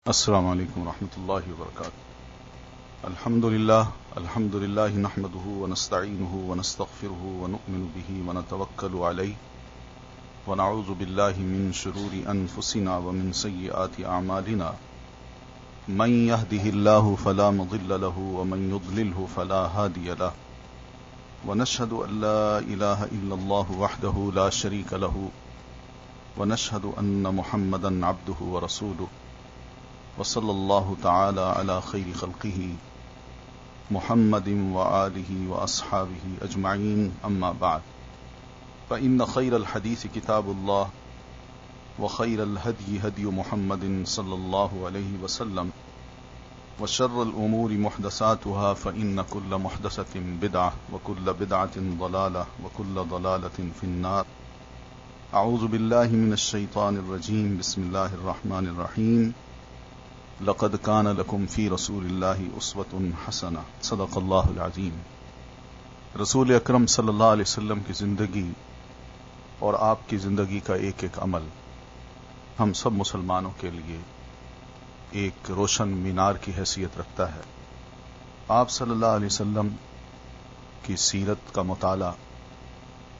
السلام علیکم ورحمۃ اللہ وبرکاتہ۔ الحمد للہ نحمده ونستعینه ونستغفره ونؤمن به ونتوکل علیہ ونعوذ باللہ من شرور انفسنا ومن سیئات اعمالنا من يهده الله فلا مضل له ومن يضلله فلا هادي له ونشهد ان لا اله الا الله وحده لا شريك له ونشهد ان محمدا عبده ورسوله وصلى الله تعالى على خير خلقه محمد وآله وأصحابه أجمعين أما بعد فإن خير الحديث كتاب الله وخير الهدي هدي محمد صلى الله عليه وسلم وشر الأمور محدثاتها فإن كل محدثة بدعة وكل بدعة ضلالة وكل ضلالة في النار أعوذ بالله من الشيطان الرجيم بسم الله الرحمن الرحيم لقد كان لكم في رسول الله اسوة حسنة صدق اللہ العظیم۔ رسول اکرم صلی اللہ علیہ وسلم کی زندگی اور آپ کی زندگی کا ایک ایک عمل ہم سب مسلمانوں کے لیے ایک روشن مینار کی حیثیت رکھتا ہے۔ آپ صلی اللہ علیہ وسلم کی سیرت کا مطالعہ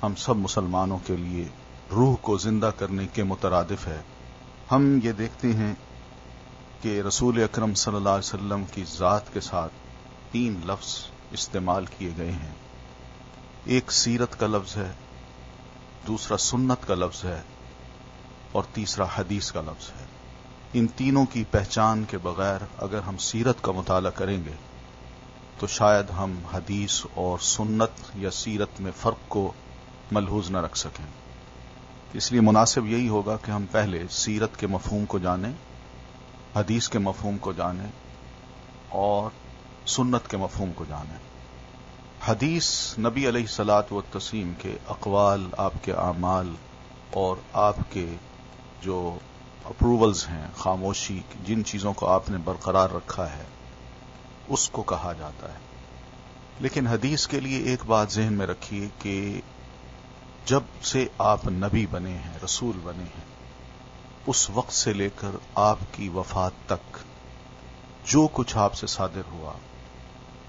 ہم سب مسلمانوں کے لیے روح کو زندہ کرنے کے مترادف ہے۔ ہم یہ دیکھتے ہیں کہ رسول اکرم صلی اللہ علیہ وسلم کی ذات کے ساتھ 3 لفظ استعمال کیے گئے ہیں۔ ایک سیرت کا لفظ ہے، دوسرا سنت کا لفظ ہے اور تیسرا حدیث کا لفظ ہے۔ ان تینوں کی پہچان کے بغیر اگر ہم سیرت کا مطالعہ کریں گے تو شاید ہم حدیث اور سنت یا سیرت میں فرق کو ملحوظ نہ رکھ سکیں۔ اس لیے مناسب یہی ہوگا کہ ہم پہلے سیرت کے مفہوم کو جانیں، حدیث کے مفہوم کو جانیں اور سنت کے مفہوم کو جانیں۔ حدیث نبی علیہ الصلاۃ والتسلیم کے اقوال، آپ کے اعمال اور آپ کے جو اپروولز ہیں، خاموشی، جن چیزوں کو آپ نے برقرار رکھا ہے اس کو کہا جاتا ہے۔ لیکن حدیث کے لیے ایک بات ذہن میں رکھیے کہ جب سے آپ نبی بنے ہیں، رسول بنے ہیں، اس وقت سے لے کر آپ کی وفات تک جو کچھ آپ سے صادر ہوا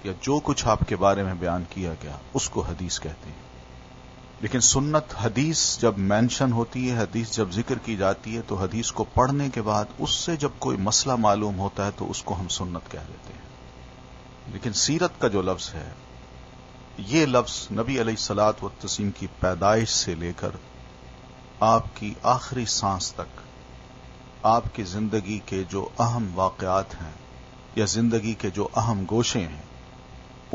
یا جو کچھ آپ کے بارے میں بیان کیا گیا اس کو حدیث کہتے ہیں۔ لیکن سنت، حدیث جب مینشن ہوتی ہے، حدیث جب ذکر کی جاتی ہے تو حدیث کو پڑھنے کے بعد اس سے جب کوئی مسئلہ معلوم ہوتا ہے تو اس کو ہم سنت کہہ دیتے ہیں۔ لیکن سیرت کا جو لفظ ہے، یہ لفظ نبی علیہ الصلاۃ والتسلیم کی پیدائش سے لے کر آپ کی آخری سانس تک آپ کی زندگی کے جو اہم واقعات ہیں یا زندگی کے جو اہم گوشے ہیں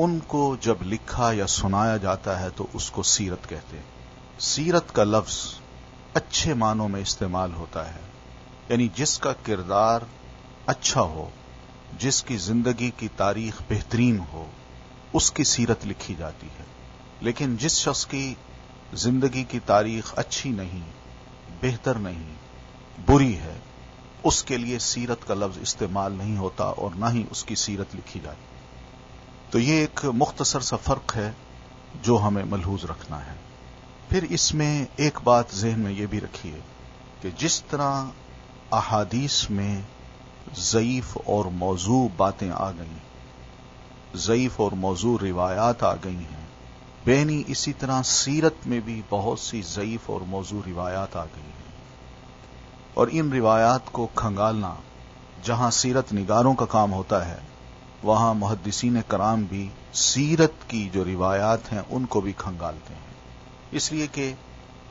ان کو جب لکھا یا سنایا جاتا ہے تو اس کو سیرت کہتے ہیں۔ سیرت کا لفظ اچھے معنوں میں استعمال ہوتا ہے، یعنی جس کا کردار اچھا ہو، جس کی زندگی کی تاریخ بہترین ہو، اس کی سیرت لکھی جاتی ہے۔ لیکن جس شخص کی زندگی کی تاریخ اچھی نہیں، بہتر نہیں، بری ہے، اس کے لیے سیرت کا لفظ استعمال نہیں ہوتا اور نہ ہی اس کی سیرت لکھی جاتی۔ تو یہ ایک مختصر سا فرق ہے جو ہمیں ملحوظ رکھنا ہے۔ پھر اس میں ایک بات ذہن میں یہ بھی رکھیے کہ جس طرح احادیث میں ضعیف اور موضوع باتیں آ گئیں، ضعیف اور موضوع روایات آ گئی ہیں، بینی اسی طرح سیرت میں بھی بہت سی ضعیف اور موضوع روایات آ گئی ہیں، اور ان روایات کو کھنگالنا جہاں سیرت نگاروں کا کام ہوتا ہے، وہاں محدثین کرام بھی سیرت کی جو روایات ہیں ان کو بھی کھنگالتے ہیں۔ اس لیے کہ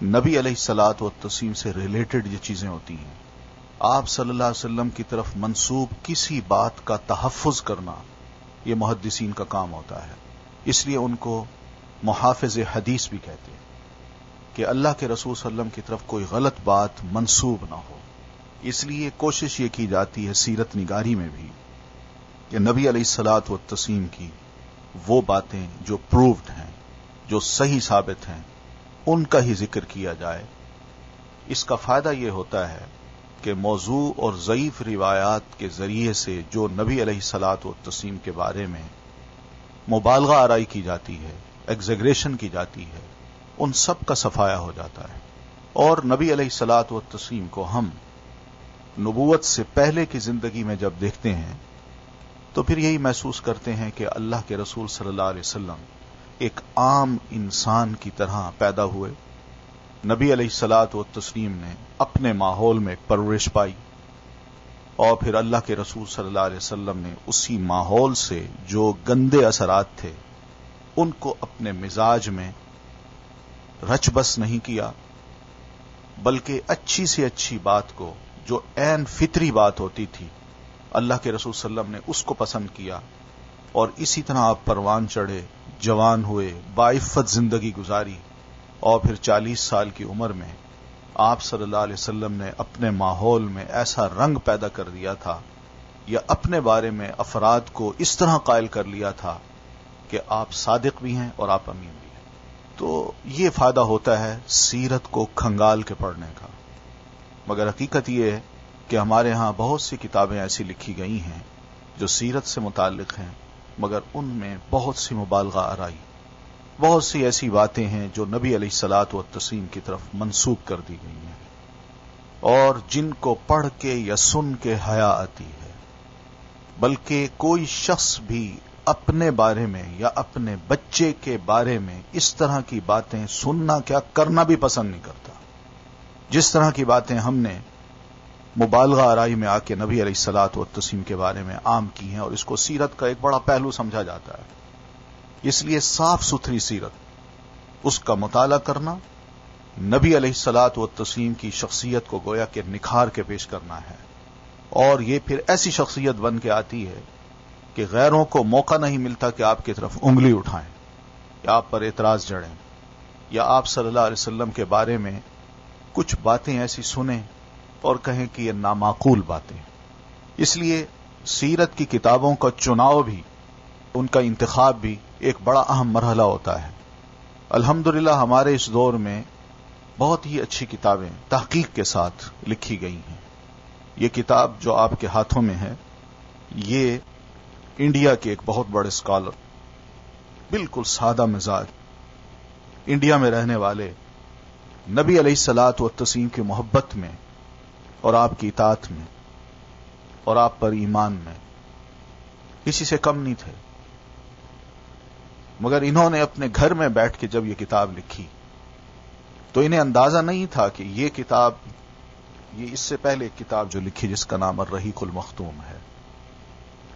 نبی علیہ الصلاۃ والتسلیم سے ریلیٹڈ یہ چیزیں ہوتی ہیں، آپ صلی اللہ علیہ وسلم کی طرف منسوب کسی بات کا تحفظ کرنا یہ محدثین کا کام ہوتا ہے۔ اس لیے ان کو محافظ حدیث بھی کہتے ہیں کہ اللہ کے رسول صلی اللہ علیہ وسلم کی طرف کوئی غلط بات منسوب نہ ہو۔ اس لیے کوشش یہ کی جاتی ہے سیرت نگاری میں بھی کہ نبی علیہ الصلاۃ والتسلیم کی وہ باتیں جو پرووڈ ہیں، جو صحیح ثابت ہیں، ان کا ہی ذکر کیا جائے۔ اس کا فائدہ یہ ہوتا ہے کہ موضوع اور ضعیف روایات کے ذریعے سے جو نبی علیہ الصلاۃ والتسلیم کے بارے میں مبالغہ آرائی کی جاتی ہے، ایگزیگریشن کی جاتی ہے، ان سب کا صفایا ہو جاتا ہے، اور نبی علیہ الصلاۃ والتسلیم کو ہم نبوت سے پہلے کی زندگی میں جب دیکھتے ہیں تو پھر یہی محسوس کرتے ہیں کہ اللہ کے رسول صلی اللہ علیہ وسلم ایک عام انسان کی طرح پیدا ہوئے. نبی علیہ الصلوۃ والتسلیم نے اپنے ماحول میں پرورش پائی اور پھر اللہ کے رسول صلی اللہ علیہ وسلم نے اسی ماحول سے جو گندے اثرات تھے ان کو اپنے مزاج میں رچ بس نہیں کیا، بلکہ اچھی سے اچھی بات کو جو عین فطری بات ہوتی تھی اللہ کے رسول صلی اللہ علیہ وسلم نے اس کو پسند کیا، اور اسی طرح آپ پروان چڑھے، جوان ہوئے، باعفت زندگی گزاری، اور پھر 40 سال کی عمر میں آپ صلی اللہ علیہ وسلم نے اپنے ماحول میں ایسا رنگ پیدا کر دیا تھا یا اپنے بارے میں افراد کو اس طرح قائل کر لیا تھا کہ آپ صادق بھی ہیں اور آپ امین بھی ہیں. تو یہ فائدہ ہوتا ہے سیرت کو کھنگال کے پڑھنے کا. مگر حقیقت یہ ہے کہ ہمارے ہاں بہت سی کتابیں ایسی لکھی گئی ہیں جو سیرت سے متعلق ہیں، مگر ان میں بہت سی مبالغہ آرائی، بہت سی ایسی باتیں ہیں جو نبی علیہ الصلوۃ والتسلیم کی طرف منسوب کر دی گئی ہیں اور جن کو پڑھ کے یا سن کے حیا آتی ہے. بلکہ کوئی شخص بھی اپنے بارے میں یا اپنے بچے کے بارے میں اس طرح کی باتیں سننا کیا کرنا بھی پسند نہیں کرتا. جس طرح کی باتیں ہم نے مبالغہ آرائی میں آ کے نبی علیہ الصلوۃ والتسلیم کے بارے میں عام کی ہیں، اور اس کو سیرت کا ایک بڑا پہلو سمجھا جاتا ہے. اس لیے صاف ستھری سیرت، اس کا مطالعہ کرنا، نبی علیہ الصلوۃ والتسلیم کی شخصیت کو گویا کہ نکھار کے پیش کرنا ہے، اور یہ پھر ایسی شخصیت بن کے آتی ہے کہ غیروں کو موقع نہیں ملتا کہ آپ کی طرف انگلی اٹھائیں یا آپ پر اعتراض جڑیں یا آپ صلی اللہ علیہ وسلم کے بارے میں کچھ باتیں ایسی سنیں اور کہیں کہ یہ نامعقول باتیں. اس لیے سیرت کی کتابوں کا چناؤ بھی، ان کا انتخاب بھی ایک بڑا اہم مرحلہ ہوتا ہے. الحمدللہ ہمارے اس دور میں بہت ہی اچھی کتابیں تحقیق کے ساتھ لکھی گئی ہیں. یہ کتاب جو آپ کے ہاتھوں میں ہے، یہ انڈیا کے ایک بہت بڑے اسکالر، بالکل سادہ مزاج، انڈیا میں رہنے والے، نبی علیہ الصلوۃ والتسلیم کی محبت میں اور آپ کی اطاعت میں اور آپ پر ایمان میں کسی سے کم نہیں تھے. مگر انہوں نے اپنے گھر میں بیٹھ کے جب یہ کتاب لکھی تو انہیں اندازہ نہیں تھا کہ یہ کتاب، یہ اس سے پہلے ایک کتاب جو لکھی جس کا نام الرحیق المختوم ہے،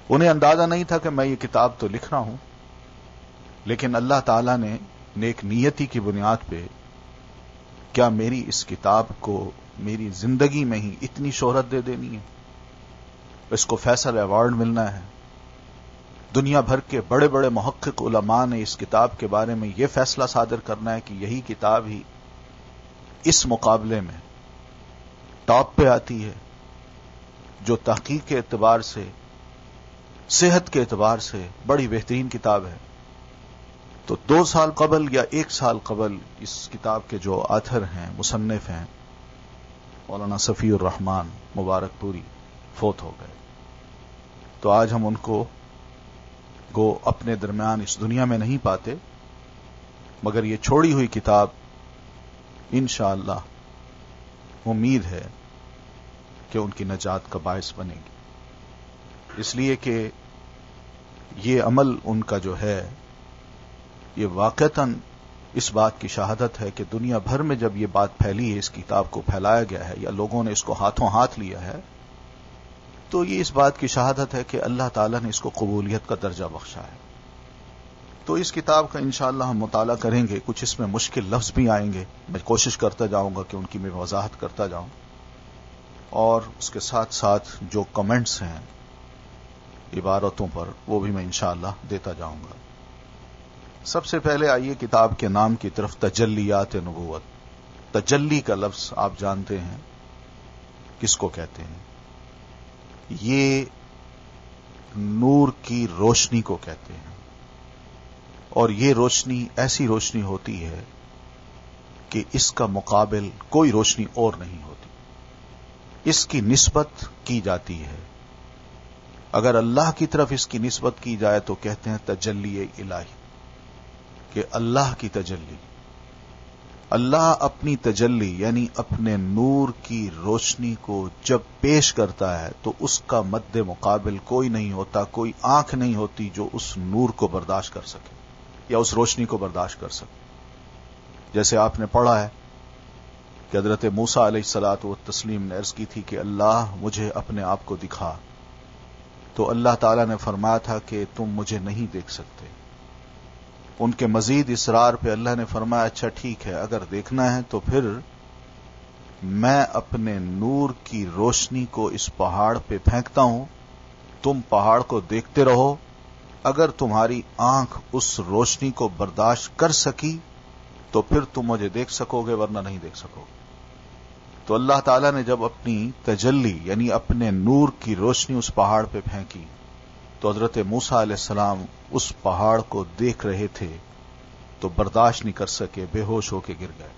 انہیں اندازہ نہیں تھا کہ میں یہ کتاب تو لکھ رہا ہوں، لیکن اللہ تعالیٰ نے نیک نیتی کی بنیاد پہ کیا میری اس کتاب کو میری زندگی میں ہی اتنی شہرت دے دینی ہے، اس کو فیصل ایوارڈ ملنا ہے. دنیا بھر کے بڑے بڑے محقق علماء نے اس کتاب کے بارے میں یہ فیصلہ صادر کرنا ہے کہ یہی کتاب ہی اس مقابلے میں ٹاپ پہ آتی ہے، جو تحقیق کے اعتبار سے، صحت کے اعتبار سے بڑی بہترین کتاب ہے. تو 2 سال قبل یا 1 سال قبل اس کتاب کے جو آتھر ہیں، مصنف ہیں، مولانا صفی الرحمان مبارک پوری، فوت ہو گئے. تو آج ہم ان کو گو اپنے درمیان اس دنیا میں نہیں پاتے، مگر یہ چھوڑی ہوئی کتاب انشاءاللہ امید ہے کہ ان کی نجات کا باعث بنے گی. اس لیے کہ یہ عمل ان کا جو ہے، یہ واقعتاً اس بات کی شہادت ہے کہ دنیا بھر میں جب یہ بات پھیلی ہے، اس کتاب کو پھیلایا گیا ہے یا لوگوں نے اس کو ہاتھوں ہاتھ لیا ہے، تو یہ اس بات کی شہادت ہے کہ اللہ تعالیٰ نے اس کو قبولیت کا درجہ بخشا ہے. تو اس کتاب کا انشاءاللہ ہم مطالعہ کریں گے. کچھ اس میں مشکل لفظ بھی آئیں گے، میں کوشش کرتا جاؤں گا کہ ان کی میں وضاحت کرتا جاؤں، اور اس کے ساتھ ساتھ جو کمنٹس ہیں عبارتوں پر وہ بھی میں انشاءاللہ دیتا جاؤں گا. سب سے پہلے آئیے کتاب کے نام کی طرف، تجلیات نبوت. تجلی کا لفظ آپ جانتے ہیں کس کو کہتے ہیں؟ یہ نور کی روشنی کو کہتے ہیں، اور یہ روشنی ایسی روشنی ہوتی ہے کہ اس کا مقابل کوئی روشنی اور نہیں ہوتی. اس کی نسبت کی جاتی ہے، اگر اللہ کی طرف اس کی نسبت کی جائے تو کہتے ہیں تجلی الہی، کہ اللہ کی تجلی. اللہ اپنی تجلی یعنی اپنے نور کی روشنی کو جب پیش کرتا ہے تو اس کا مد مقابل کوئی نہیں ہوتا، کوئی آنکھ نہیں ہوتی جو اس نور کو برداشت کر سکے یا اس روشنی کو برداشت کر سکے۔ جیسے آپ نے پڑھا ہے کہ حضرت موسیٰ علیہ الصلاۃ والتسلیم نے عرض کی تھی کہ اللہ مجھے اپنے آپ کو دکھا، تو اللہ تعالیٰ نے فرمایا تھا کہ تم مجھے نہیں دیکھ سکتے۔ ان کے مزید اصرار پہ اللہ نے فرمایا اچھا ٹھیک ہے، اگر دیکھنا ہے تو پھر میں اپنے نور کی روشنی کو اس پہاڑ پہ پھینکتا ہوں، تم پہاڑ کو دیکھتے رہو، اگر تمہاری آنکھ اس روشنی کو برداشت کر سکی تو پھر تم مجھے دیکھ سکو گے، ورنہ نہیں دیکھ سکو گے۔ تو اللہ تعالیٰ نے جب اپنی تجلی یعنی اپنے نور کی روشنی اس پہاڑ پہ پھینکی تو حضرت موسیٰ علیہ السلام اس پہاڑ کو دیکھ رہے تھے تو برداشت نہیں کر سکے، بے ہوش ہو کے گر گئے۔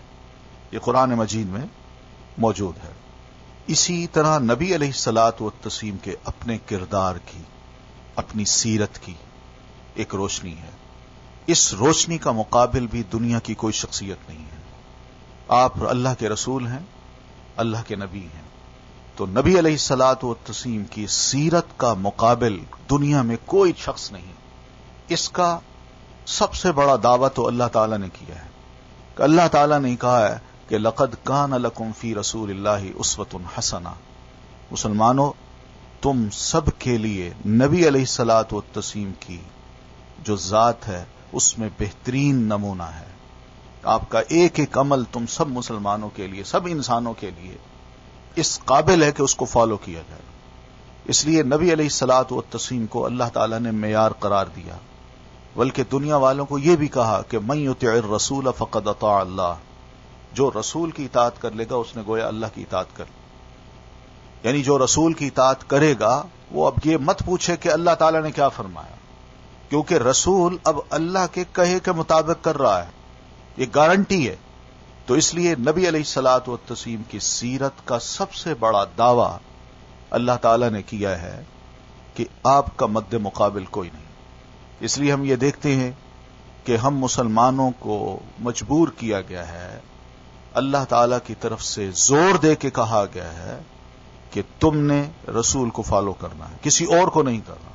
یہ قرآن مجید میں موجود ہے۔ اسی طرح نبی علیہ الصلاۃ والتسلیم کے اپنے کردار کی، اپنی سیرت کی ایک روشنی ہے۔ اس روشنی کا مقابل بھی دنیا کی کوئی شخصیت نہیں ہے۔ آپ اللہ کے رسول ہیں، اللہ کے نبی ہیں، تو نبی علیہ الصلاۃ والتسلیم کی سیرت کا مقابل دنیا میں کوئی شخص نہیں۔ اس کا سب سے بڑا دعویٰ تو اللہ تعالیٰ نے کیا ہے کہ اللہ تعالیٰ نے کہا ہے کہ لقد کان لکم فی رسول اللہ اسوۃ حسنہ، مسلمانوں تم سب کے لیے نبی علیہ الصلاۃ والتسلیم کی جو ذات ہے اس میں بہترین نمونہ ہے۔ آپ کا ایک ایک عمل تم سب مسلمانوں کے لیے، سب انسانوں کے لیے اس قابل ہے کہ اس کو فالو کیا جائے۔ اس لیے نبی علیہ الصلاۃ والتسلیم کو اللہ تعالیٰ نے معیار قرار دیا، بلکہ دنیا والوں کو یہ بھی کہا کہ من یطع الرسول فقد اطاع اللہ، جو رسول کی اطاعت کر لے گا اس نے گویا اللہ کی اطاعت کر لی۔ یعنی جو رسول کی اطاعت کرے گا وہ اب یہ مت پوچھے کہ اللہ تعالیٰ نے کیا فرمایا، کیونکہ رسول اب اللہ کے کہے کے مطابق کر رہا ہے، یہ گارنٹی ہے۔ تو اس لیے نبی علیہ الصلاۃ والتسلیم کی سیرت کا سب سے بڑا دعویٰ اللہ تعالیٰ نے کیا ہے کہ آپ کا مد مقابل کوئی نہیں۔ اس لیے ہم یہ دیکھتے ہیں کہ ہم مسلمانوں کو مجبور کیا گیا ہے، اللہ تعالیٰ کی طرف سے زور دے کے کہا گیا ہے کہ تم نے رسول کو فالو کرنا ہے، کسی اور کو نہیں کرنا۔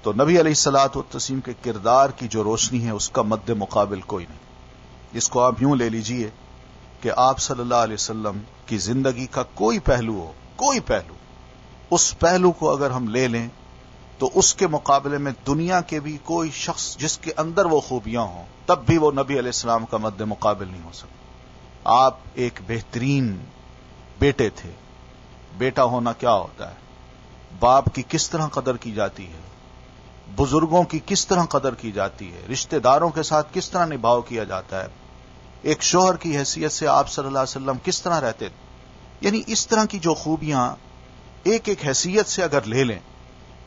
تو نبی علیہ الصلاۃ والتسلیم کے کردار کی جو روشنی ہے اس کا مد مقابل کوئی نہیں۔ اس کو آپ یوں لے لیجئے کہ آپ صلی اللہ علیہ وسلم کی زندگی کا کوئی پہلو ہو، کوئی پہلو، اس پہلو کو اگر ہم لے لیں تو اس کے مقابلے میں دنیا کے بھی کوئی شخص جس کے اندر وہ خوبیاں ہوں تب بھی وہ نبی علیہ السلام کا مد مقابل نہیں ہو سکتا۔ آپ ایک بہترین بیٹے تھے۔ بیٹا ہونا کیا ہوتا ہے، باپ کی کس طرح قدر کی جاتی ہے، بزرگوں کی کس طرح قدر کی جاتی ہے، رشتہ داروں کے ساتھ کس طرح نبھاؤ کیا جاتا ہے، ایک شوہر کی حیثیت سے آپ صلی اللہ علیہ وسلم کس طرح رہتے تھے۔ یعنی اس طرح کی جو خوبیاں ایک ایک حیثیت سے اگر لے لیں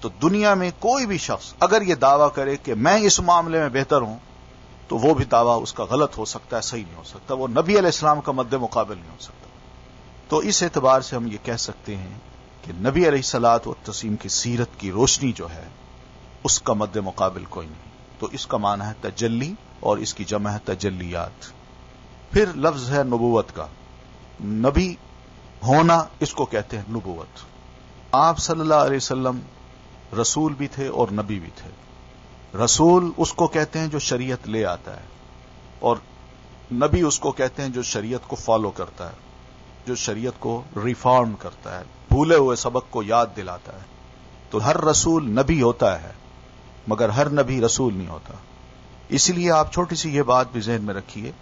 تو دنیا میں کوئی بھی شخص اگر یہ دعویٰ کرے کہ میں اس معاملے میں بہتر ہوں تو وہ بھی دعویٰ اس کا غلط ہو سکتا ہے، صحیح نہیں ہو سکتا، وہ نبی علیہ السلام کا مد مقابل نہیں ہو سکتا۔ تو اس اعتبار سے ہم یہ کہہ سکتے ہیں کہ نبی علیہ الصلاۃ والتسلیم کی سیرت کی روشنی جو ہے اس کا مد مقابل کوئی نہیں۔ تو اس کا معنی ہے تجلی اور اس کی جمع ہے تجلیات۔ پھر لفظ ہے نبوت کا، نبی ہونا اس کو کہتے ہیں نبوت۔ آپ صلی اللہ علیہ وسلم رسول بھی تھے اور نبی بھی تھے۔ رسول اس کو کہتے ہیں جو شریعت لے آتا ہے، اور نبی اس کو کہتے ہیں جو شریعت کو فالو کرتا ہے، جو شریعت کو ریفارم کرتا ہے، بھولے ہوئے سبق کو یاد دلاتا ہے۔ تو ہر رسول نبی ہوتا ہے مگر ہر نبی رسول نہیں ہوتا۔ اسی لیے آپ چھوٹی سی یہ بات بھی ذہن میں رکھیے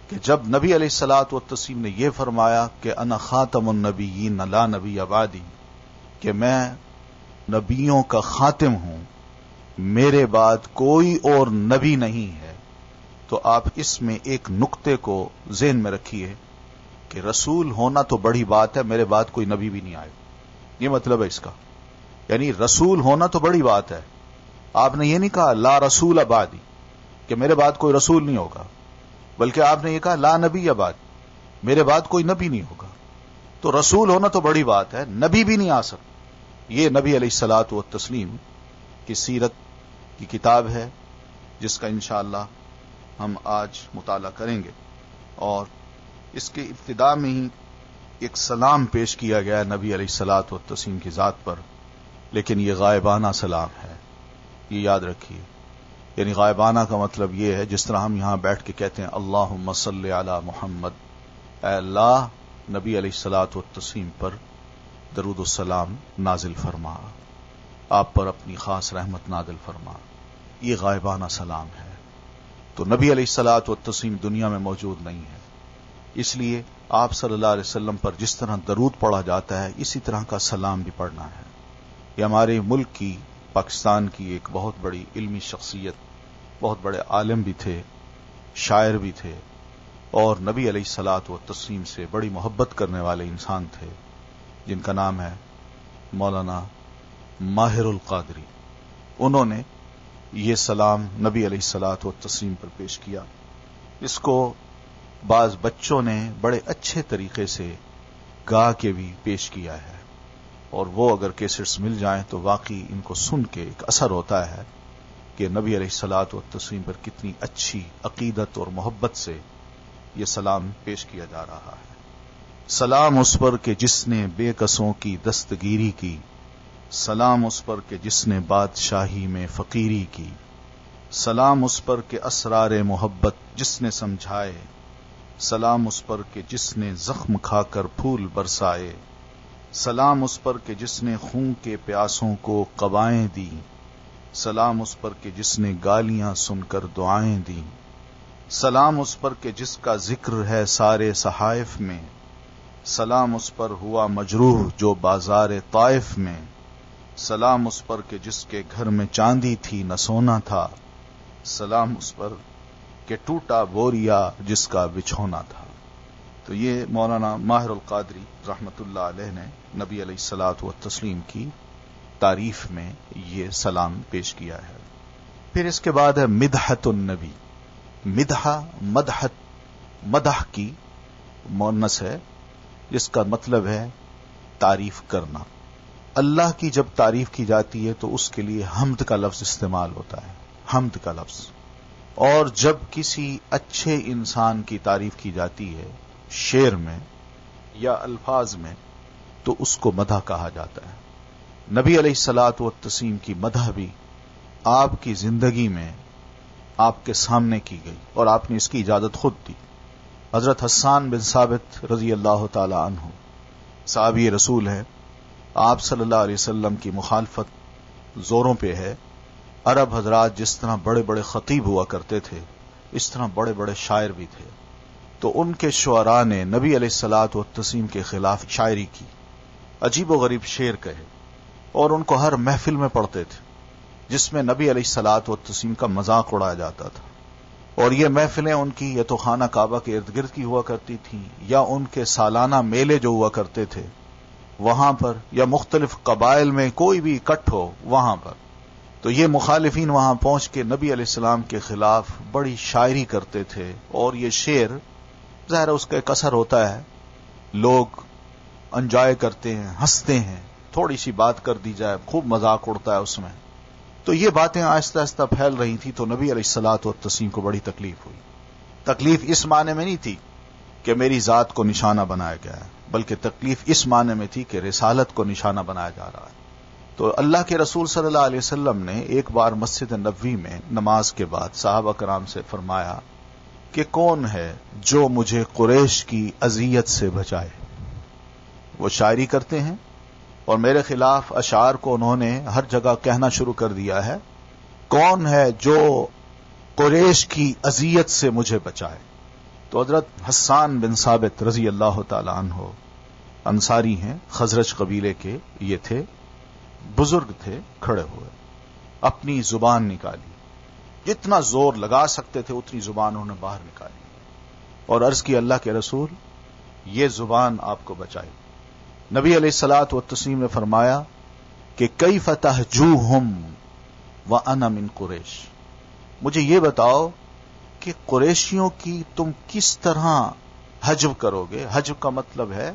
کہ جب نبی علیہ الصلاۃ والتسلیم نے یہ فرمایا کہ انا خاتم النبیین لا نبی بعدی، کہ میں نبیوں کا خاتم ہوں، میرے بعد کوئی اور نبی نہیں ہے، تو آپ اس میں ایک نقطے کو ذہن میں رکھیے کہ رسول ہونا تو بڑی بات ہے، میرے بعد کوئی نبی بھی نہیں آئے، یہ مطلب ہے اس کا۔ یعنی رسول ہونا تو بڑی بات ہے، آپ نے یہ نہیں کہا لا رسول بعدی کہ میرے بعد کوئی رسول نہیں ہوگا، بلکہ آپ نے یہ کہا لا نبی بعد، میرے بعد کوئی نبی نہیں ہوگا۔ تو رسول ہونا تو بڑی بات ہے، نبی بھی نہیں آ سکتا۔ یہ نبی علیہ الصلاۃ والتسلیم کی سیرت کی کتاب ہے جس کا انشاءاللہ ہم آج مطالعہ کریں گے، اور اس کے ابتدا میں ہی ایک سلام پیش کیا گیا نبی علیہ الصلوۃ والتسلیم کی ذات پر، لیکن یہ غائبانہ سلام ہے، یہ یاد رکھیے۔ یعنی غائبانہ کا مطلب یہ ہے جس طرح ہم یہاں بیٹھ کے کہتے ہیں اللہم صلی علی محمد، اے اللہ نبی علیہ الصلوۃ والتسلیم پر درود السلام نازل فرما، آپ پر اپنی خاص رحمت نازل فرما، یہ غائبانہ سلام ہے۔ تو نبی علیہ الصلوۃ والتسلیم دنیا میں موجود نہیں ہے، اس لیے آپ صلی اللہ علیہ وسلم پر جس طرح درود پڑھا جاتا ہے اسی طرح کا سلام بھی پڑھنا ہے۔ یہ ہمارے ملک کی، پاکستان کی ایک بہت بڑی علمی شخصیت، بہت بڑے عالم بھی تھے، شاعر بھی تھے، اور نبی علیہ الصلوۃ والتسلیم سے بڑی محبت کرنے والے انسان تھے، جن کا نام ہے مولانا ماہر القادری۔ انہوں نے یہ سلام نبی علیہ الصلوۃ والتسلیم پر پیش کیا۔ اس کو بعض بچوں نے بڑے اچھے طریقے سے گا کے بھی پیش کیا ہے، اور وہ اگر کیسٹس مل جائیں تو واقعی ان کو سن کے ایک اثر ہوتا ہے کہ نبی علیہ الصلوۃ والتسلیم پر کتنی اچھی عقیدت اور محبت سے یہ سلام پیش کیا جا رہا ہے۔ سلام اس پر کہ جس نے بے کسوں کی دستگیری کی، سلام اس پر کہ جس نے بادشاہی میں فقیری کی، سلام اس پر کہ اسرار محبت جس نے سمجھائے، سلام اس پر کہ جس نے زخم کھا کر پھول برسائے، سلام اس پر کہ جس نے خون کے پیاسوں کو قبائیں دی، سلام اس پر کہ جس نے گالیاں سن کر دعائیں دیں، سلام اس پر کہ جس کا ذکر ہے سارے صحائف میں، سلام اس پر ہوا مجروح جو بازار طائف میں، سلام اس پر کہ جس کے گھر میں چاندی تھی نہ سونا تھا، سلام اس پر کہ ٹوٹا بوریا جس کا بچھونا تھا۔ تو یہ مولانا ماہر القادری رحمت اللہ علیہ نے نبی علیہ الصلوۃ والتسلیم کی تعریف میں یہ سلام پیش کیا ہے۔ پھر اس کے بعد ہے مدحت النبی۔ مدحہ مدح کی مؤنث ہے، جس کا مطلب ہے تعریف کرنا۔ اللہ کی جب تعریف کی جاتی ہے تو اس کے لیے حمد کا لفظ استعمال ہوتا ہے، حمد کا لفظ۔ اور جب کسی اچھے انسان کی تعریف کی جاتی ہے شعر میں یا الفاظ میں تو اس کو مدح کہا جاتا ہے۔ نبی علیہ الصلوۃ والتسلیم کی مدح بھی آپ کی زندگی میں آپ کے سامنے کی گئی، اور آپ نے اس کی اجازت خود دی۔ حضرت حسان بن ثابت رضی اللہ تعالی عنہ صحابی رسول ہے، آپ صلی اللہ علیہ وسلم کی مخالفت زوروں پہ ہے۔ عرب حضرات جس طرح بڑے بڑے خطیب ہوا کرتے تھے، اس طرح بڑے بڑے شاعر بھی تھے، تو ان کے شعراء نے نبی علیہ الصلوۃ والتسلیم کے خلاف شاعری کی، عجیب و غریب شعر کہے، اور ان کو ہر محفل میں پڑھتے تھے جس میں نبی علیہ الصلوۃ والتسلیم کا مذاق اڑایا جاتا تھا۔ اور یہ محفلیں ان کی یا تو خانہ کعبہ کے ارد گرد کی ہوا کرتی تھیں، یا ان کے سالانہ میلے جو ہوا کرتے تھے وہاں پر، یا مختلف قبائل میں کوئی بھی اکٹھ ہو وہاں پر، تو یہ مخالفین وہاں پہنچ کے نبی علیہ السلام کے خلاف بڑی شاعری کرتے تھے۔ اور یہ شعر ظاہر اس کا ایک اثر ہوتا ہے، لوگ انجوائے کرتے ہیں، ہنستے ہیں، تھوڑی سی بات کر دی جائے خوب مذاق اڑتا ہے اس میں۔ تو یہ باتیں آہستہ آہستہ پھیل رہی تھی، تو نبی علیہ الصلوۃ والتسلیم کو بڑی تکلیف ہوئی۔ تکلیف اس معنی میں نہیں تھی کہ میری ذات کو نشانہ بنایا گیا ہے، بلکہ تکلیف اس معنی میں تھی کہ رسالت کو نشانہ بنایا جا رہا ہے۔ تو اللہ کے رسول صلی اللہ علیہ وسلم نے ایک بار مسجد نبوی میں نماز کے بعد صحابہ کرام سے فرمایا کہ کون ہے جو مجھے قریش کی اذیت سے بچائے۔ وہ شاعری کرتے ہیں اور میرے خلاف اشعار کو انہوں نے ہر جگہ کہنا شروع کر دیا ہے، کون ہے جو قریش کی اذیت سے مجھے بچائے۔ تو حضرت حسان بن ثابت رضی اللہ تعالی عنہ انصاری ہیں، خزرج قبیلے کے یہ تھے، بزرگ تھے، کھڑے ہوئے، اپنی زبان نکالی، جتنا زور لگا سکتے تھے اتنی زبان انہوں نے باہر نکالی، اور عرض کی اللہ کے رسول یہ زبان آپ کو بچائی۔ نبی علیہ الصلوۃ والتسلیم نے فرمایا کہ کیف تہجوہم وانا من قریش، مجھے یہ بتاؤ کہ قریشیوں کی تم کس طرح حجب کرو گے۔ حجب کا مطلب ہے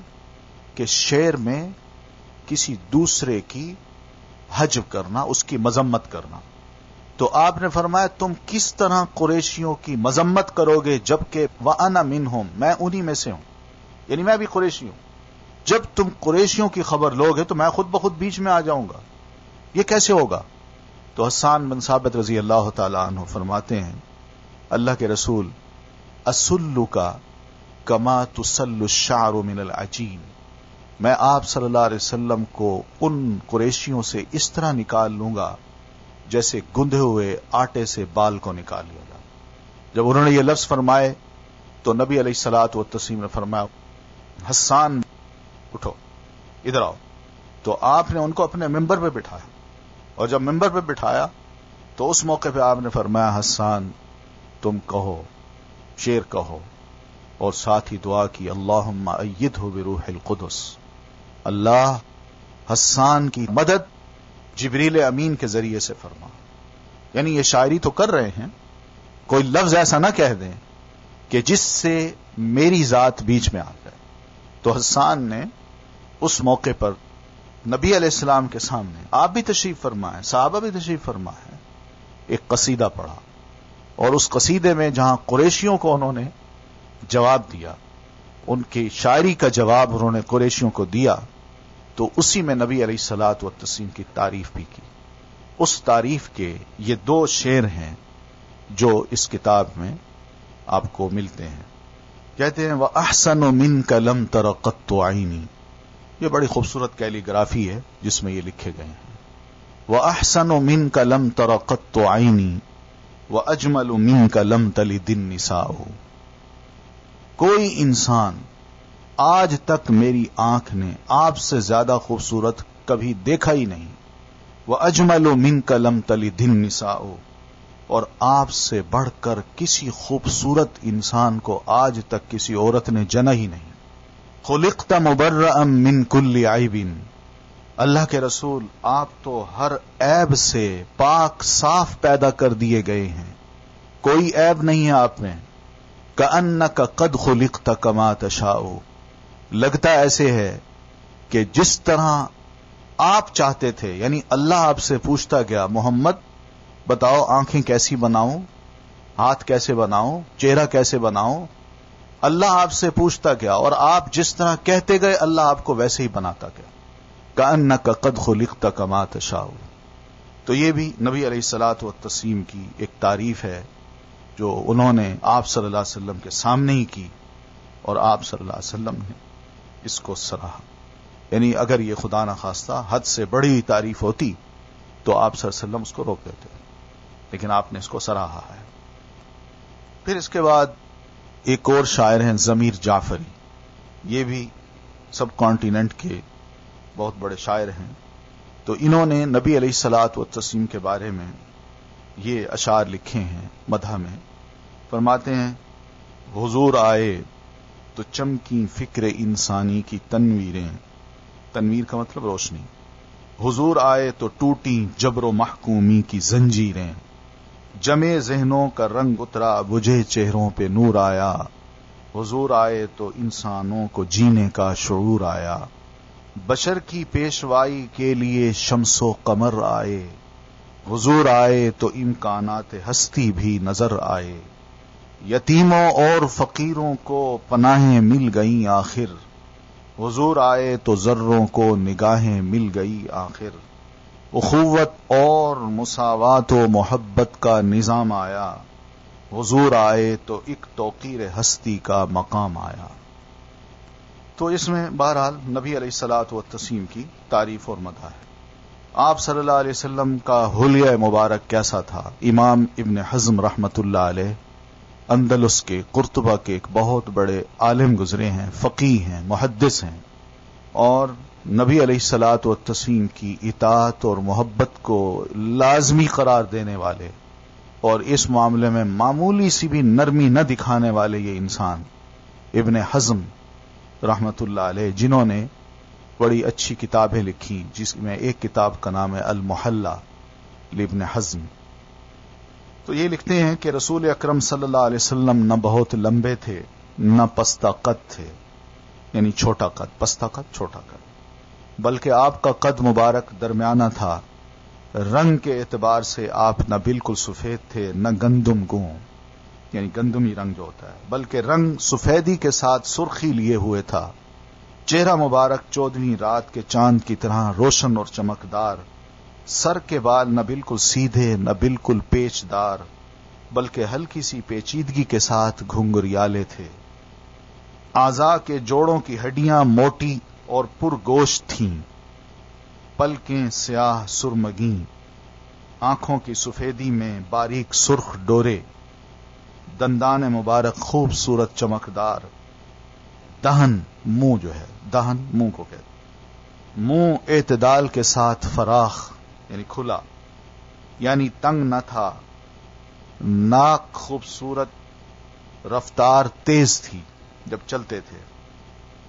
کہ شعر میں کسی دوسرے کی حجب کرنا، اس کی مذمت کرنا۔ تو آپ نے فرمایا تم کس طرح قریشیوں کی مذمت کرو گے جبکہ وَأَنَا مِنْهُمْ، میں انہی میں سے ہوں۔ یعنی میں بھی قریشی ہوں، جب تم قریشیوں کی خبر لوگے تو میں خود بخود بیچ میں آ جاؤں گا، یہ کیسے ہوگا؟ تو حسان بن ثابت رضی اللہ تعالی عنہ فرماتے ہیں اللہ کے رسول اسلک کما تسل الشعر من العجین، میں آپ صلی اللہ علیہ وسلم کو ان قریشیوں سے اس طرح نکال لوں گا جیسے گندھے ہوئے آٹے سے بال کو نکال لیا جائے۔ جب انہوں نے یہ لفظ فرمائے تو نبی علیہ الصلوۃ والتسلیم نے فرمایا حسان اٹھو ادھر آؤ، تو آپ نے ان کو اپنے ممبر پہ بٹھایا، اور جب ممبر پہ بٹھایا تو اس موقع پہ آپ نے فرمایا حسان تم کہو، شعر کہو، اور ساتھ ہی دعا کی اللہم ایدہ بروح القدس، اللہ حسان کی مدد جبریل امین کے ذریعے سے فرما۔ یعنی یہ شاعری تو کر رہے ہیں، کوئی لفظ ایسا نہ کہہ دیں کہ جس سے میری ذات بیچ میں آ جائے۔ تو حسان نے اس موقع پر نبی علیہ السلام کے سامنے، آپ بھی تشریف فرمائے، صحابہ بھی تشریف فرمائے، ایک قصیدہ پڑھا، اور اس قصیدے میں جہاں قریشیوں کو انہوں نے جواب دیا، ان کی شاعری کا جواب انہوں نے قریشیوں کو دیا، تو اسی میں نبی علیہ الصلوۃ والتسلیم کی تعریف بھی کی۔ اس تعریف کے یہ دو شعر ہیں جو اس کتاب میں آپ کو ملتے ہیں۔ کہتے ہیں وَأَحْسَنُ مِنْكَ لَمْ تَرَ قَطُّ عَيْنِي، یہ بڑی خوبصورت کیلیگرافی ہے جس میں یہ لکھے گئے ہیں۔ وَأَحْسَنُ مِنْكَ لَمْ تَرَ قَطُّ عَيْنِي وَأَجْمَلُ مِنْكَ لَمْ تَلِدِ النِّسَاءُ، کوئی انسان آج تک میری آنکھ نے آپ سے زیادہ خوبصورت کبھی دیکھا ہی نہیں۔ وَأَجْمَلُ مِنْكَ لَمْ تَلِدِ النِّسَاءُ، اور آپ سے بڑھ کر کسی خوبصورت انسان کو آج تک کسی عورت نے جنا ہی نہیں۔ خلقت مبرئا من کل عیب، اللہ کے رسول آپ تو ہر عیب سے پاک صاف پیدا کر دیے گئے ہیں، کوئی عیب نہیں ہے آپ میں۔ کأنک قد خلقت کما تشاء، لگتا ایسے ہے کہ جس طرح آپ چاہتے تھے، یعنی اللہ آپ سے پوچھتا گیا محمد بتاؤ آنکھیں کیسی بناؤں، ہاتھ کیسے بناؤں، چہرہ کیسے بناؤں، اللہ آپ سے پوچھتا گیا، اور آپ جس طرح کہتے گئے اللہ آپ کو ویسے ہی بناتا گیا۔ کأنک قد خلقت کما تشاء، تو یہ بھی نبی علیہ الصلوۃ والتسلیم کی ایک تعریف ہے جو انہوں نے آپ صلی اللہ علیہ وسلم کے سامنے ہی کی، اور آپ صلی اللہ علیہ وسلم نے اس کو سراہا۔ یعنی اگر یہ خدا نخواستہ حد سے بڑی تعریف ہوتی تو آپ صلی اللہ علیہ وسلم اس کو روک دیتے، لیکن آپ نے اس کو سراہا ہے۔ پھر اس کے بعد ایک اور شاعر ہیں ضمیر جعفری، یہ بھی سب کانٹیننٹ کے بہت بڑے شاعر ہیں۔ تو انہوں نے نبی علیہ الصلوۃ والتسلیم کے بارے میں یہ اشعار لکھے ہیں مدح میں۔ فرماتے ہیں حضور آئے تو چمکی فکر انسانی کی تنویریں، تنویر کا مطلب روشنی، حضور آئے تو ٹوٹی جبر و محکومی کی زنجیریں، جمے ذہنوں کا رنگ اترا بجھے چہروں پہ نور آیا، حضور آئے تو انسانوں کو جینے کا شعور آیا، بشر کی پیشوائی کے لیے شمس و قمر آئے، حضور آئے تو امکانات ہستی بھی نظر آئے، یتیموں اور فقیروں کو پناہیں مل گئیں آخر، حضور آئے تو ذروں کو نگاہیں مل گئی آخر، اخوت اور مساوات و محبت کا نظام آیا، حضور آئے تو ایک توقیر ہستی کا مقام آیا۔ تو اس میں بہرحال نبی علیہ الصلوۃ والتسلیم کی تعریف اور مدح ہے۔ آپ صلی اللہ علیہ وسلم کا حلیہ مبارک کیسا تھا؟ امام ابن حزم رحمت اللہ علیہ اندلس کے قرطبہ کے ایک بہت بڑے عالم گزرے ہیں، فقیہ ہیں، محدث ہیں، اور نبی علیہ الصلوۃ والتسلیم کی اطاعت اور محبت کو لازمی قرار دینے والے، اور اس معاملے میں معمولی سی بھی نرمی نہ دکھانے والے یہ انسان ابن حزم رحمت اللہ علیہ، جنہوں نے بڑی اچھی کتابیں لکھی، جس میں ایک کتاب کا نام ہے المحلہ لابن حزم۔ تو یہ لکھتے ہیں کہ رسول اکرم صلی اللہ علیہ وسلم نہ بہت لمبے تھے نہ پستہ قد تھے، یعنی چھوٹا قد، پستہ قد، چھوٹا قد، بلکہ آپ کا قد مبارک درمیانہ تھا، رنگ کے اعتبار سے آپ نہ بالکل سفید تھے نہ گندم گوں، یعنی گندمی رنگ جو ہوتا ہے، بلکہ رنگ سفیدی کے ساتھ سرخی لیے ہوئے تھا۔ چہرہ مبارک 14ویں رات کے چاند کی طرح روشن اور چمکدار، سر کے بال نہ بالکل سیدھے نہ بالکل پیچ دار، بلکہ ہلکی سی پیچیدگی کے ساتھ گھنگریالے تھے۔ اعضاء کے جوڑوں کی ہڈیاں موٹی اور پرگوشت تھیں، پلکیں سیاہ سرمگیں، آنکھوں کی سفیدی میں باریک سرخ ڈورے، دندان مبارک خوبصورت چمکدار، دہن منہ جو ہے، دہن منہ کو کہتے، منہ اعتدال کے ساتھ فراخ یعنی کھلا، یعنی تنگ نہ تھا، ناک خوبصورت، رفتار تیز تھی، جب چلتے تھے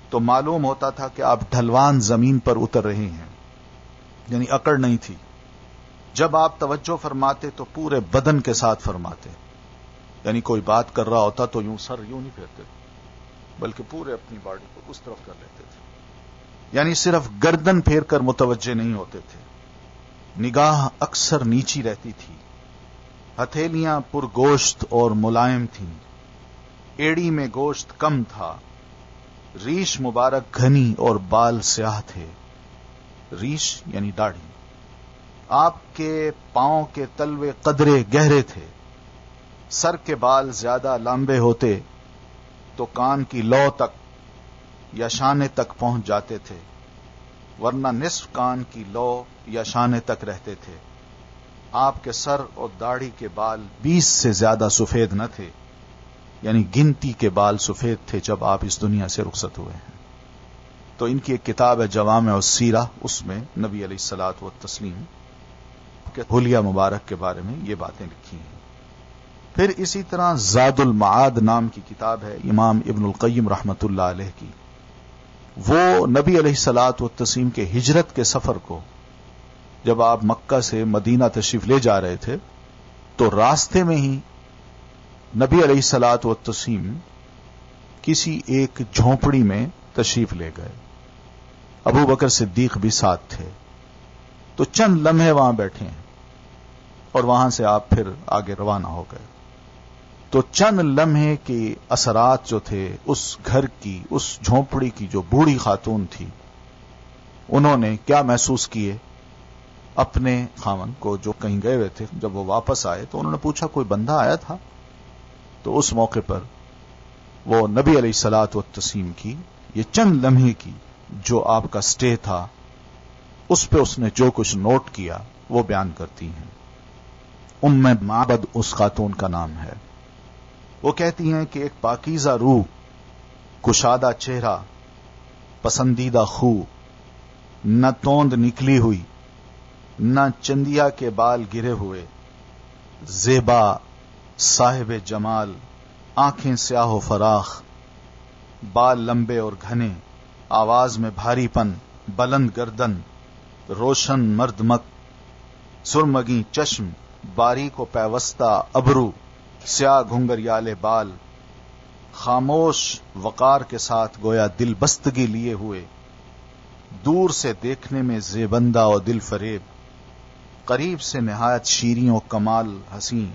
تو معلوم ہوتا تھا کہ آپ ڈھلوان زمین پر اتر رہے ہیں، یعنی اکڑ نہیں تھی۔ جب آپ توجہ فرماتے تو پورے بدن کے ساتھ فرماتے، یعنی کوئی بات کر رہا ہوتا تو یوں سر یوں نہیں پھیرتے، بلکہ پورے اپنی باڈی کو اس طرف کر لیتے تھے، یعنی صرف گردن پھیر کر متوجہ نہیں ہوتے تھے۔ نگاہ اکثر نیچی رہتی تھی، ہتھیلیاں پرگوشت اور ملائم تھیں، ایڑی میں گوشت کم تھا، ریش مبارک گھنی اور بال سیاہ تھے۔ ریش یعنی داڑھی۔ آپ کے پاؤں کے تلوے قدرے گہرے تھے، سر کے بال زیادہ لمبے ہوتے تو کان کی لو تک یا شانے تک پہنچ جاتے تھے، ورنہ نصف کان کی لو یا شانے تک رہتے تھے۔ آپ کے سر اور داڑھی کے بال 20 سے زیادہ سفید نہ تھے، یعنی گنتی کے بال سفید تھے جب آپ اس دنیا سے رخصت ہوئے ہیں۔ تو ان کی ایک کتاب ہے جوامع السیرہ، اس میں نبی علیہ الصلوۃ والتسلیم کے حلیہ مبارک کے بارے میں یہ باتیں لکھی ہیں۔ پھر اسی طرح زاد المعاد نام کی کتاب ہے امام ابن القیم رحمۃ اللہ علیہ کی، وہ نبی علیہ الصلوۃ والتسلیم کے ہجرت کے سفر کو، جب آپ مکہ سے مدینہ تشریف لے جا رہے تھے تو راستے میں ہی نبی علیہ الصلوۃ والتسلیم کسی ایک جھونپڑی میں تشریف لے گئے، ابو بکر صدیق بھی ساتھ تھے، تو چند لمحے وہاں بیٹھے ہیں اور وہاں سے آپ پھر آگے روانہ ہو گئے۔ تو چند لمحے کے اثرات جو تھے اس گھر کی، اس جھونپڑی کی جو بوڑھی خاتون تھی، انہوں نے کیا محسوس کیے اپنے خاوند کو جو کہیں گئے ہوئے تھے، جب وہ واپس آئے تو انہوں نے پوچھا کوئی بندہ آیا تھا؟ تو اس موقع پر وہ نبی علیہ الصلوۃ والتسلیم کی یہ چند لمحے کی جو آپ کا سٹے تھا، اس پہ اس نے جو کچھ نوٹ کیا وہ بیان کرتی ہیں۔ ام معبد اس خاتون کا نام ہے۔ وہ کہتی ہیں کہ ایک پاکیزہ روح، کشادہ چہرہ، پسندیدہ خو، نہ توند نکلی ہوئی، نہ چندیا کے بال گرے ہوئے، زیبا، صاحب جمال، آنکھیں سیاہ و فراخ، بال لمبے اور گھنے، آواز میں بھاری پن، بلند گردن، روشن مردمک، سرمگی چشم، باریک و پیوستہ ابرو، سیاہ گھنگریالے بال، خاموش وقار کے ساتھ گویا دل بستگی لیے ہوئے، دور سے دیکھنے میں زیبندہ و دل فریب، قریب سے نہایت شیریں و کمال حسین،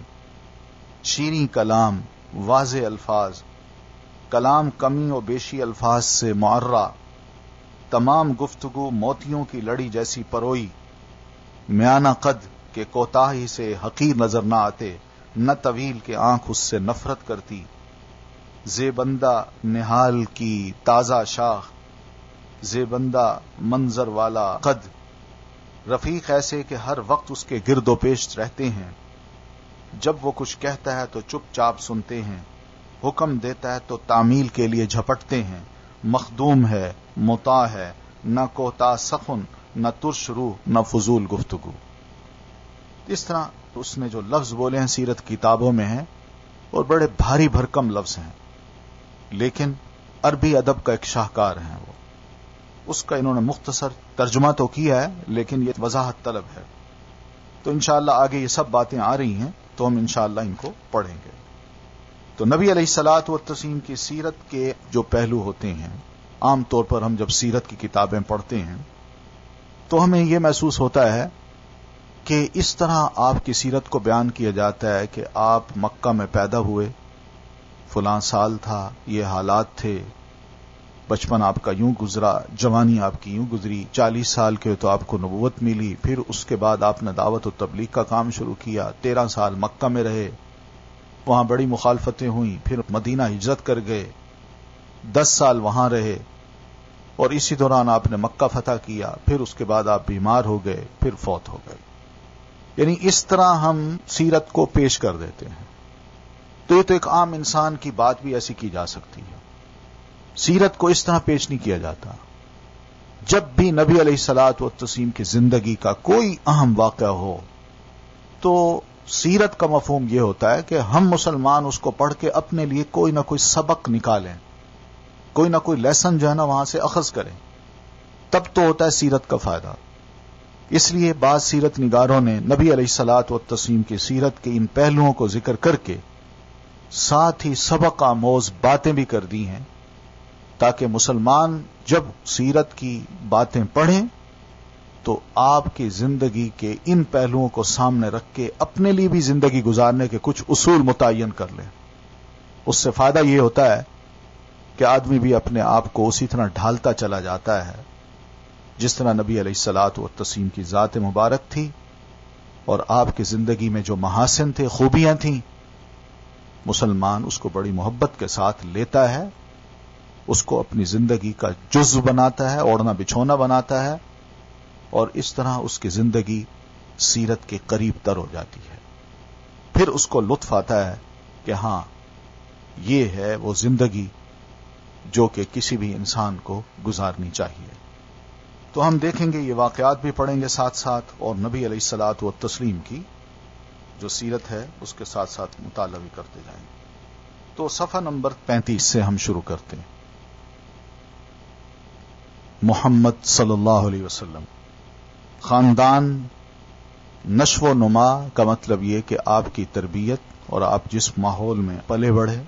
شیریں کلام، واضح الفاظ، کلام کمی و بیشی الفاظ سے معرہ، تمام گفتگو موتیوں کی لڑی جیسی پروئی، میانہ قد کے کوتاہی سے حقیر نظر نہ آتے، نہ طویل کے آنکھ اس سے نفرت کرتی، زیبندہ نہال کی تازہ شاخ، زیبندہ منظر والا قد، رفیق ایسے کہ ہر وقت اس کے گرد و پیش رہتے ہیں، جب وہ کچھ کہتا ہے تو چپ چاپ سنتے ہیں، حکم دیتا ہے تو تعمیل کے لیے جھپٹتے ہیں، مخدوم ہے، مطاع ہے، نہ کوتا سخن، نہ ترش روح، نہ فضول گفتگو۔ اس طرح اس نے جو لفظ بولے ہیں سیرت کتابوں میں ہیں اور بڑے بھاری بھرکم لفظ ہیں، لیکن عربی ادب کا ایک شاہکار ہیں وہ، اس کا انہوں نے مختصر ترجمہ تو کیا ہے لیکن یہ وضاحت طلب ہے۔ تو انشاءاللہ آگے یہ سب باتیں آ رہی ہیں تو ہم انشاءاللہ ان کو پڑھیں گے۔ تو نبی علیہ الصلوۃ والتسلیم کی سیرت کے جو پہلو ہوتے ہیں، عام طور پر ہم جب سیرت کی کتابیں پڑھتے ہیں تو ہمیں یہ محسوس ہوتا ہے کہ اس طرح آپ کی سیرت کو بیان کیا جاتا ہے کہ آپ مکہ میں پیدا ہوئے، فلاں سال تھا، یہ حالات تھے، بچپن آپ کا یوں گزرا، جوانی آپ کی یوں گزری، 40 سال کے تو آپ کو نبوت ملی، پھر اس کے بعد آپ نے دعوت و تبلیغ کا کام شروع کیا، 13 سال مکہ میں رہے، وہاں بڑی مخالفتیں ہوئیں، پھر مدینہ ہجرت کر گئے، 10 سال وہاں رہے، اور اسی دوران آپ نے مکہ فتح کیا، پھر اس کے بعد آپ بیمار ہو گئے، پھر فوت ہو گئے۔ یعنی اس طرح ہم سیرت کو پیش کر دیتے ہیں۔ تو یہ تو ایک عام انسان کی بات بھی ایسی کی جا سکتی ہے، سیرت کو اس طرح پیش نہیں کیا جاتا۔ جب بھی نبی علیہ الصلوۃ والتسلیم کی زندگی کا کوئی اہم واقعہ ہو تو سیرت کا مفہوم یہ ہوتا ہے کہ ہم مسلمان اس کو پڑھ کے اپنے لیے کوئی نہ کوئی سبق نکالیں، کوئی نہ کوئی لیسن جو ہے نا وہاں سے اخذ کریں، تب تو ہوتا ہے سیرت کا فائدہ۔ اس لیے بعض سیرت نگاروں نے نبی علیہ الصلوۃ والتسلیم کی سیرت کے ان پہلوؤں کو ذکر کر کے ساتھ ہی سبق آموز باتیں بھی کر دی ہیں، تاکہ مسلمان جب سیرت کی باتیں پڑھیں تو آپ کی زندگی کے ان پہلوؤں کو سامنے رکھ کے اپنے لیے بھی زندگی گزارنے کے کچھ اصول متعین کر لیں۔ اس سے فائدہ یہ ہوتا ہے کہ آدمی بھی اپنے آپ کو اسی طرح ڈھالتا چلا جاتا ہے جس طرح نبی علیہ الصلوۃ والتسلیم کی ذات مبارک تھی، اور آپ کی زندگی میں جو محاسن تھے، خوبیاں تھیں، مسلمان اس کو بڑی محبت کے ساتھ لیتا ہے، اس کو اپنی زندگی کا جزو بناتا ہے، اوڑھنا بچھونا بناتا ہے، اور اس طرح اس کی زندگی سیرت کے قریب تر ہو جاتی ہے۔ پھر اس کو لطف آتا ہے کہ ہاں یہ ہے وہ زندگی جو کہ کسی بھی انسان کو گزارنی چاہیے۔ تو ہم دیکھیں گے، یہ واقعات بھی پڑھیں گے ساتھ ساتھ، اور نبی علیہ الصلوۃ والتسلیم کی جو سیرت ہے اس کے ساتھ ساتھ مطالعہ بھی کرتے جائیں گے۔ تو صفحہ نمبر 35 سے ہم شروع کرتے ہیں۔ محمد صلی اللہ علیہ وسلم، خاندان نشو و نما کا مطلب یہ کہ آپ کی تربیت اور آپ جس ماحول میں پلے بڑھے،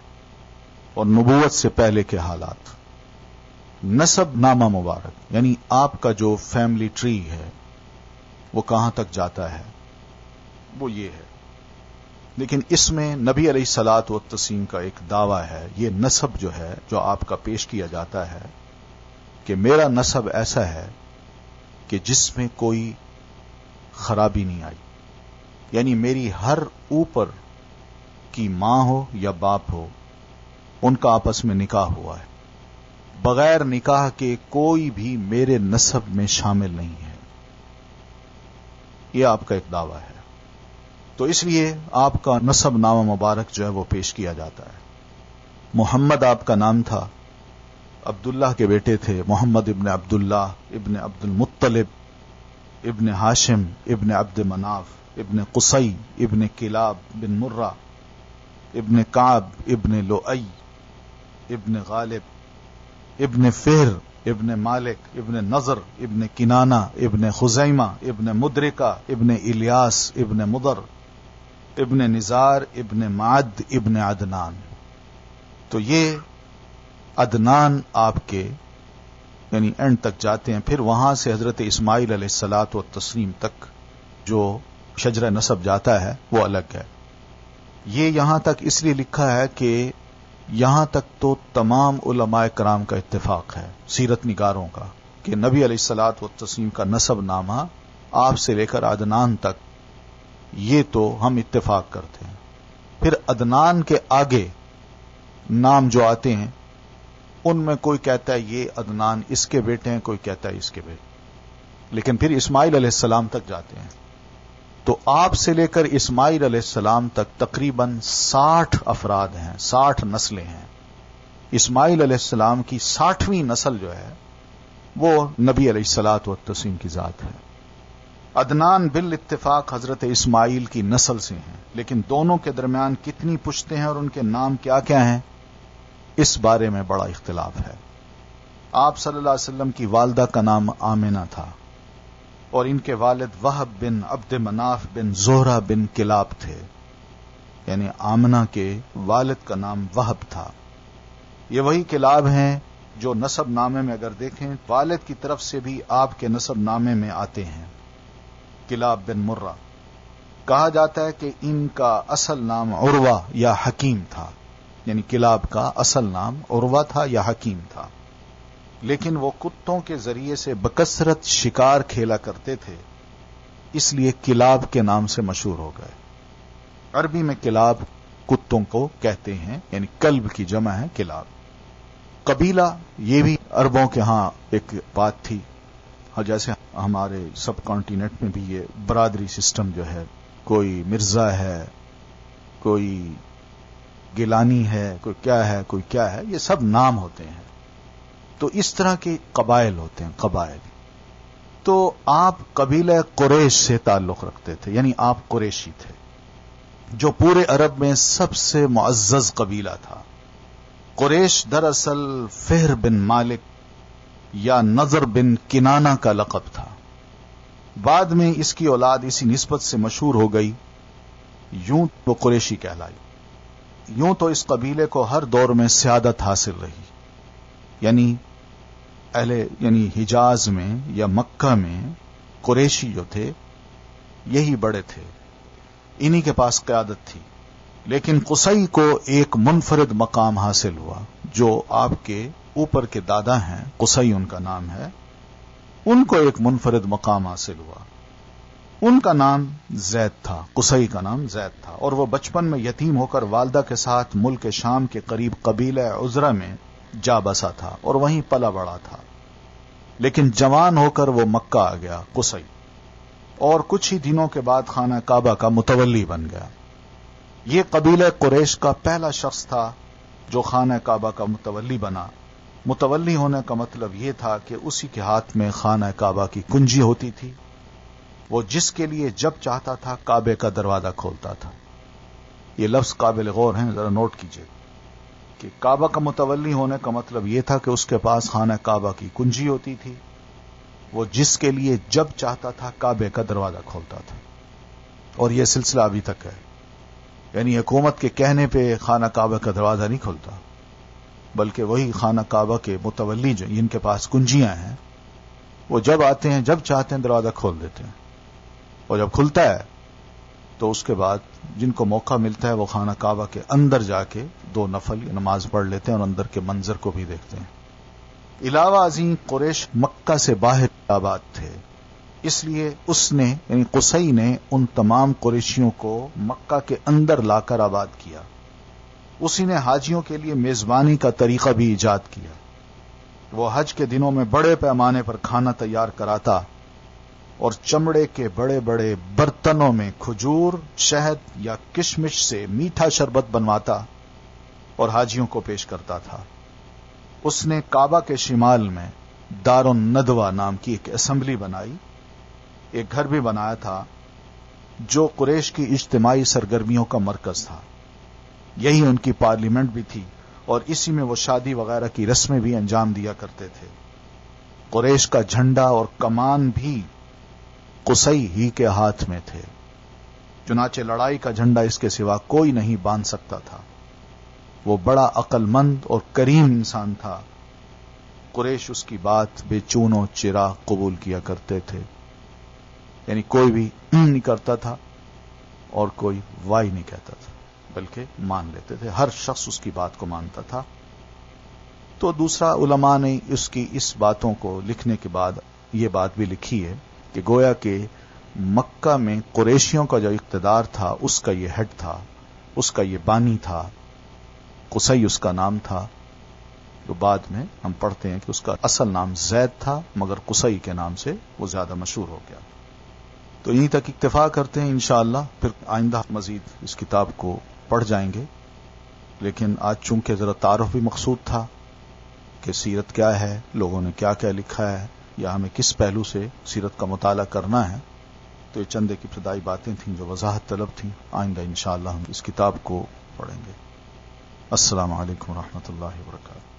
اور نبوت سے پہلے کے حالات۔ نسب نامہ مبارک، یعنی آپ کا جو فیملی ٹری ہے وہ کہاں تک جاتا ہے، وہ یہ ہے۔ لیکن اس میں نبی علیہ الصلوۃ والتسلیم کا ایک دعویٰ ہے، یہ نسب جو ہے جو آپ کا پیش کیا جاتا ہے کہ میرا نسب ایسا ہے کہ جس میں کوئی خرابی نہیں آئی، یعنی میری ہر اوپر کی ماں ہو یا باپ ہو، ان کا آپس میں نکاح ہوا ہے، بغیر نکاح کے کوئی بھی میرے نسب میں شامل نہیں ہے۔ یہ آپ کا ایک دعویٰ ہے، تو اس لیے آپ کا نسب نامہ مبارک جو ہے وہ پیش کیا جاتا ہے۔ محمد آپ کا نام تھا، عبداللہ کے بیٹے تھے، محمد ابن عبداللہ ابن عبد المطلب ابن ہاشم ابن عبد مناف ابن قصی ابن کلاب بن مرہ ابن کعب ابن لؤی ابن غالب ابن فہر ابن مالک ابن نضر ابن کنانہ ابن خزیمہ ابن مدرکہ ابن الیاس ابن مضر ابن نزار ابن معد ابن عدنان۔ تو یہ عدنان آپ کے یعنی اینڈ تک جاتے ہیں، پھر وہاں سے حضرت اسماعیل علیہ الصلوۃ والتسلیم تک جو شجرہ نسب جاتا ہے وہ الگ ہے۔ یہ یہاں تک اس لیے لکھا ہے کہ یہاں تک تو تمام علماء کرام کا اتفاق ہے، سیرت نگاروں کا، کہ نبی علیہ الصلوۃ والتسلیم کا نسب نامہ آپ سے لے کر عدنان تک، یہ تو ہم اتفاق کرتے ہیں۔ پھر عدنان کے آگے نام جو آتے ہیں ان میں کوئی کہتا ہے یہ عدنان اس کے بیٹے ہیں، کوئی کہتا ہے اس کے بیٹے، لیکن پھر اسماعیل علیہ السلام تک جاتے ہیں۔ تو آپ سے لے کر اسماعیل علیہ السلام تک تقریباً 60 افراد ہیں، 60 نسلیں ہیں۔ اسماعیل علیہ السلام کی 60ویں نسل جو ہے وہ نبی علیہ الصلوۃ والتسلیم کی ذات ہے۔ عدنان بالاتفاق حضرت اسماعیل کی نسل سے ہیں، لیکن دونوں کے درمیان کتنی پشتیں ہیں اور ان کے نام کیا کیا ہیں، اس بارے میں بڑا اختلاف ہے۔ آپ صلی اللہ علیہ وسلم کی والدہ کا نام آمنہ تھا، اور ان کے والد وہب بن عبد مناف بن زہرہ بن کلاب تھے، یعنی آمنہ کے والد کا نام وہب تھا۔ یہ وہی کلاب ہیں جو نسب نامے میں اگر دیکھیں والد کی طرف سے بھی آپ کے نسب نامے میں آتے ہیں، کلاب بن مرہ۔ کہا جاتا ہے کہ ان کا اصل نام عروہ یا حکیم تھا، یعنی کلاب کا اصل نام عروہ تھا یا حکیم تھا، لیکن وہ کتوں کے ذریعے سے بکثرت شکار کھیلا کرتے تھے، اس لیے کلاب کے نام سے مشہور ہو گئے۔ عربی میں کلاب کتوں کو کہتے ہیں، یعنی کلب کی جمع ہے کلاب۔ قبیلہ یہ بھی عربوں کے ہاں ایک بات تھی، جیسے ہمارے سب کانٹیننٹ میں بھی یہ برادری سسٹم جو ہے، کوئی مرزا ہے، کوئی گیلانی ہے، کوئی کیا ہے، یہ سب نام ہوتے ہیں۔ تو اس طرح کے قبائل ہوتے ہیں، قبائل۔ تو آپ قبیلہ قریش سے تعلق رکھتے تھے، یعنی آپ قریشی تھے، جو پورے عرب میں سب سے معزز قبیلہ تھا۔ قریش دراصل فہر بن مالک یا نضر بن کنانہ کا لقب تھا، بعد میں اس کی اولاد اسی نسبت سے مشہور ہو گئی، یوں وہ قریشی کہلائی۔ یوں تو اس قبیلے کو ہر دور میں سیادت حاصل رہی، یعنی حجاز میں یا مکہ میں قریشی جو تھے یہی بڑے تھے، انہی کے پاس قیادت تھی۔ لیکن قصی کو ایک منفرد مقام حاصل ہوا، جو آپ کے اوپر کے دادا ہیں، قصی ان کا نام ہے، ان کو ایک منفرد مقام حاصل ہوا۔ ان کا نام زید تھا، قصی کا نام زید تھا، اور وہ بچپن میں یتیم ہو کر والدہ کے ساتھ ملک شام کے قریب قبیلہ عذرہ میں جا بسا تھا اور وہیں پلا بڑا تھا۔ لیکن جوان ہو کر وہ مکہ آ گیا قصی، اور کچھ ہی دنوں کے بعد خانہ کعبہ کا متولی بن گیا۔ یہ قبیلہ قریش کا پہلا شخص تھا جو خانہ کعبہ کا متولی بنا۔ متولی ہونے کا مطلب یہ تھا کہ اسی کے ہاتھ میں خانہ کعبہ کی کنجی ہوتی تھی، وہ جس کے لیے جب چاہتا تھا کعبے کا دروازہ کھولتا تھا۔ یہ لفظ قابل غور ہیں، ذرا نوٹ کیجئے کہ کعبہ کا متولی ہونے کا مطلب یہ تھا کہ اس کے پاس خانہ کعبہ کی کنجی ہوتی تھی، وہ جس کے لیے جب چاہتا تھا کعبے کا دروازہ کھولتا تھا، اور یہ سلسلہ ابھی تک ہے۔ یعنی حکومت کے کہنے پہ خانہ کعبہ کا دروازہ نہیں کھلتا، بلکہ وہی خانہ کعبہ کے متولی جو جن کے پاس کنجیاں ہیں، وہ جب آتے ہیں جب چاہتے ہیں دروازہ کھول دیتے ہیں، اور جب کھلتا ہے تو اس کے بعد جن کو موقع ملتا ہے وہ خانہ کعبہ کے اندر جا کے 2 نفل نماز پڑھ لیتے ہیں اور اندر کے منظر کو بھی دیکھتے ہیں۔ علاوہ ازیں قریش مکہ سے باہر آباد تھے، اس لیے اس نے یعنی قصی نے ان تمام قریشیوں کو مکہ کے اندر لا کر آباد کیا۔ اسی نے حاجیوں کے لیے میزبانی کا طریقہ بھی ایجاد کیا۔ وہ حج کے دنوں میں بڑے پیمانے پر کھانا تیار کراتا اور چمڑے کے بڑے بڑے برتنوں میں کھجور، شہد یا کشمش سے میٹھا شربت بنواتا اور حاجیوں کو پیش کرتا تھا۔ اس نے کعبہ کے شمال میں دار الندوہ نام کی ایک اسمبلی بنائی، ایک گھر بھی بنایا تھا جو قریش کی اجتماعی سرگرمیوں کا مرکز تھا۔ یہی ان کی پارلیمنٹ بھی تھی، اور اسی میں وہ شادی وغیرہ کی رسمیں بھی انجام دیا کرتے تھے۔ قریش کا جھنڈا اور کمان بھی قصی ہی کے ہاتھ میں تھے، چنانچہ لڑائی کا جھنڈا اس کے سوا کوئی نہیں باندھ سکتا تھا۔ وہ بڑا عقل مند اور کریم انسان تھا، قریش اس کی بات بے چون و چرا قبول کیا کرتے تھے، یعنی کوئی بھی نہیں کرتا تھا اور کوئی وائی نہیں کہتا تھا، بلکہ مان لیتے تھے، ہر شخص اس کی بات کو مانتا تھا۔ تو دوسرا، علماء نے اس کی اس باتوں کو لکھنے کے بعد یہ بات بھی لکھی ہے کہ گویا کہ مکہ میں قریشیوں کا جو اقتدار تھا اس کا یہ ہیڈ تھا، اس کا یہ بانی تھا، قصی اس کا نام تھا۔ تو بعد میں ہم پڑھتے ہیں کہ اس کا اصل نام زید تھا، مگر قصی کے نام سے وہ زیادہ مشہور ہو گیا۔ تو یہیں تک اکتفا کرتے ہیں انشاءاللہ، پھر آئندہ مزید اس کتاب کو پڑھ جائیں گے۔ لیکن آج چونکہ ذرا تعارف بھی مقصود تھا کہ سیرت کیا ہے، لوگوں نے کیا کیا لکھا ہے، یا ہمیں کس پہلو سے سیرت کا مطالعہ کرنا ہے، تو یہ چند ایک ابتدائی باتیں تھیں جو وضاحت طلب تھیں۔ آئندہ انشاءاللہ ہم اس کتاب کو پڑھیں گے۔ السلام علیکم ورحمۃ اللہ وبرکاتہ۔